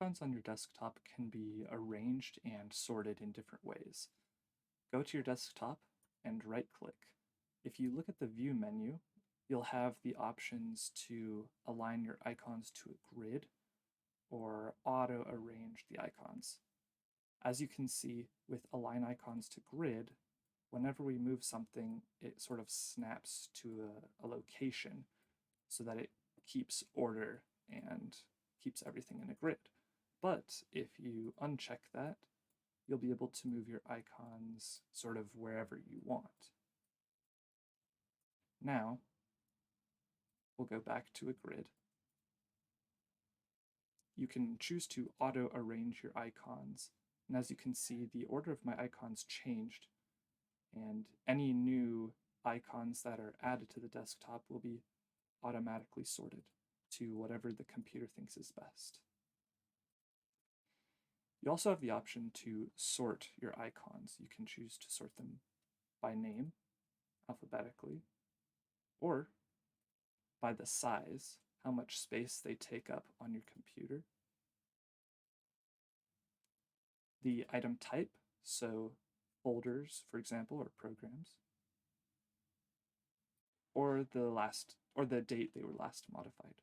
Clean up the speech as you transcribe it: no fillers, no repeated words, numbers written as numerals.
Icons on your desktop can be arranged and sorted in different ways. Go to your desktop and right-click. If you look at the View menu, you'll have the options to align your icons to a grid or auto-arrange the icons. As you can see, with Align Icons to Grid, whenever we move something, it sort of snaps to a location so that it keeps order and keeps everything in a grid. But if you uncheck that, you'll be able to move your icons sort of wherever you want. Now, we'll go back to a grid. You can choose to auto-arrange your icons, and as you can see, the order of my icons changed, and any new icons that are added to the desktop will be automatically sorted to whatever the computer thinks is best. You also have the option to sort your icons. You can choose to sort them by name, alphabetically, or by the size, how much space they take up on your computer. The item type, so folders, for example, or programs, or the date they were last modified.